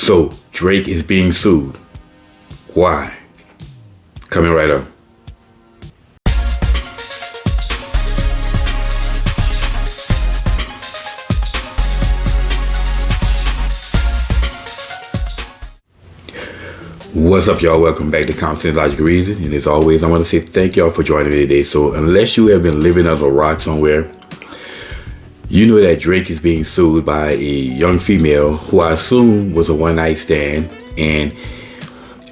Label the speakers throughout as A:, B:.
A: So Drake is being sued. Why? Coming right up. What's up, y'all? Welcome back to Common Sense Logic Reason. And as always, I want to say thank y'all for joining me today. So unless you have been living under a rock somewhere, you know that Drake is being sued by a young female who I assume was a one-night stand. And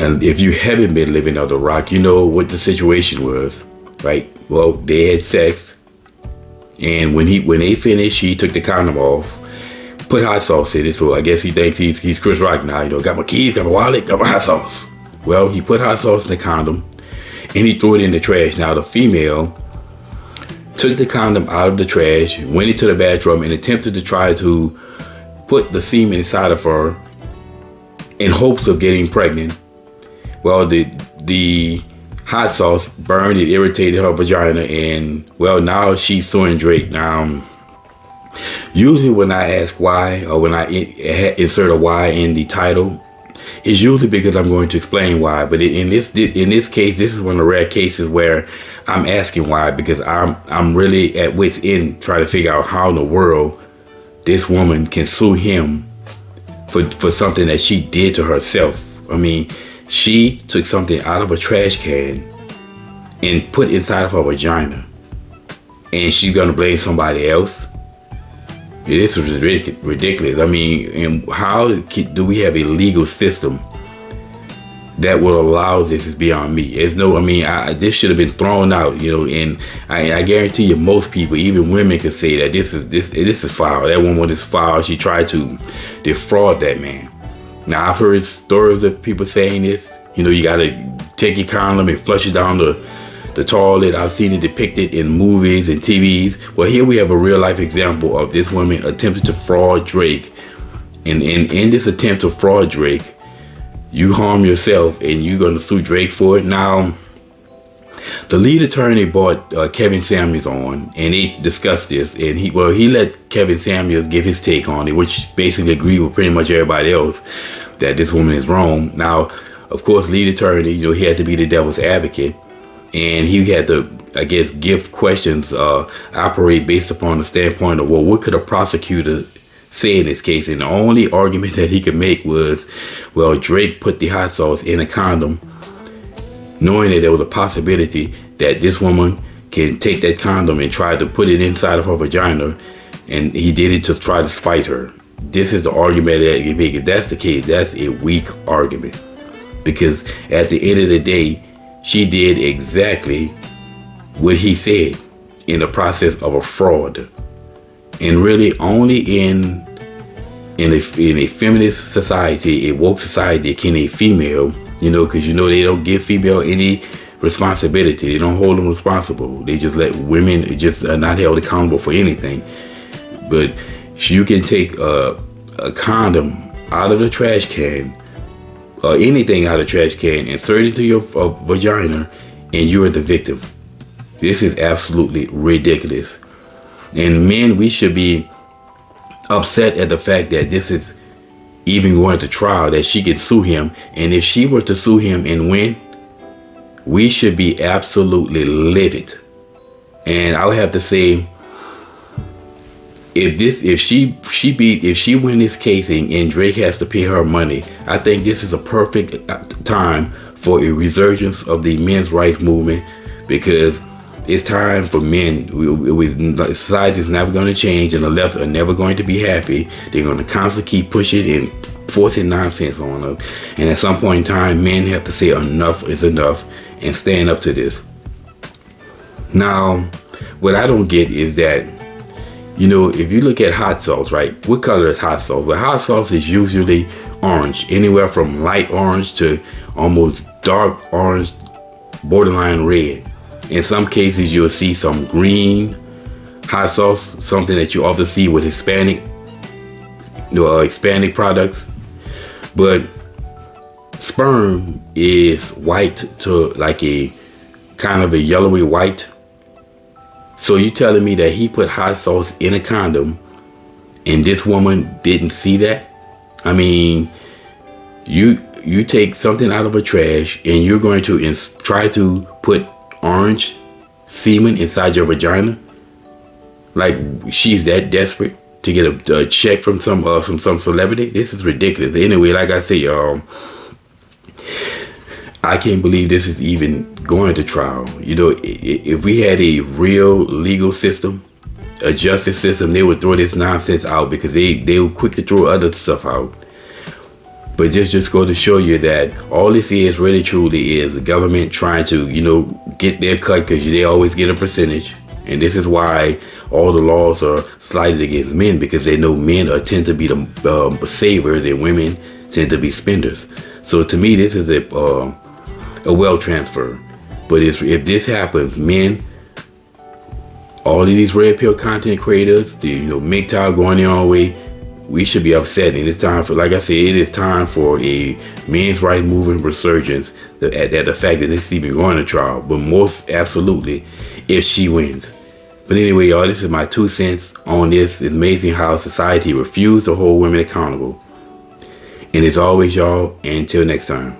A: if you haven't been living under a rock, you know what the situation was, right? Well, they had sex, and when they finished, he took the condom off, put hot sauce in it. So I guess he thinks he's Chris Rock now. You know, got my keys, got my wallet, got my hot sauce. Well, he put hot sauce in the condom, and he threw it in the trash. Now the female took the condom out of the trash, went into the bathroom, and attempted to try to put the semen inside of her in hopes of getting pregnant. Well, the hot sauce burned, it irritated her vagina, and well, now she's suing Drake. Now, usually when I ask why, or when I insert a why in the title, it's usually because I'm going to explain why. But in this case, this is one of the rare cases where I'm asking why, because I'm really at wit's end trying to figure out how in the world this woman can sue him for something that she did to herself. I mean, she took something out of a trash can and put inside of her vagina, and she's gonna blame somebody else. This is ridiculous. I mean, and how do we have a legal system that will allow this? Is beyond me. It's no, I mean, this should have been thrown out, you know. And I guarantee you, most people, even women, could say that this is foul. That woman is foul. She tried to defraud that man. Now, I've heard stories of people saying this. You know, you gotta take your condom and flush it down the toilet. I've seen it depicted in movies and TVs. Well, here we have a real life example of this woman attempted to fraud Drake. And in this attempt to fraud Drake, you harm yourself and you're going to sue Drake for it. Now, the lead attorney brought Kevin Samuels on, and they discussed this. And he let Kevin Samuels give his take on it, which basically agreed with pretty much everybody else that this woman is wrong. Now, of course, lead attorney, you know, he had to be the devil's advocate. And he had to, I guess, give questions, operate based upon the standpoint of, well, what could a prosecutor say in this case? And the only argument that he could make was, well, Drake put the hot sauce in a condom, knowing that there was a possibility that this woman can take that condom and try to put it inside of her vagina, and he did it to try to spite her. This is the argument that he make. If that's the case, that's a weak argument, because at the end of the day, she did exactly what he said in the process of a fraud. And really only in a feminist society, a woke society, can a female, you know, because, you know, they don't give female any responsibility. They don't hold them responsible. They just let women just are not held accountable for anything. But you can take a condom out of the trash can, or anything out of the trash can, insert it into your vagina, and you are the victim. This is absolutely ridiculous. And men, we should be upset at the fact that this is even going to trial, that she can sue him. And if she were to sue him and win, we should be absolutely livid. And I would have to say, if she win this case and Drake has to pay her money, I think this is a perfect time for a resurgence of the men's rights movement, because it's time for men. Society is never going to change, and the left are never going to be happy. They're going to constantly keep pushing and forcing nonsense on us. And at some point in time, men have to say enough is enough and stand up to this. Now, what I don't get is that, you know, if you look at hot sauce, right? What color is hot sauce? Well, hot sauce is usually orange, anywhere from light orange to almost dark orange, borderline red. In some cases, you'll see some green hot sauce, something that you often see with Hispanic products. But sperm is white to like a kind of a yellowy white. So you telling me that he put hot sauce in a condom and this woman didn't see that? I mean, You take something out of a trash and you're going to try to put orange semen inside your vagina. Like she's that desperate to get a check from some celebrity. This is ridiculous. Anyway, like I say, y'all, I can't believe this is even going to trial. You know, if we had a real legal system, a justice system, they would throw this nonsense out, because they were quick to throw other stuff out. But just go to show you that all this is really truly is the government trying to, you know, get their cut, because they always get a percentage. And this is why all the laws are slighted against men, because they know men tend to be the savers and women tend to be spenders. So to me, this is a wealth transfer. But if this happens, men, all of these red pill content creators, the MGTOW going their own way, we should be upset. And it's time for, like I said, it is time for a men's rights movement resurgence at the fact that this is even going to trial. But most absolutely, if she wins. But anyway, y'all, this is my 2 cents on this. It's amazing how society refused to hold women accountable. And as always, y'all, until next time.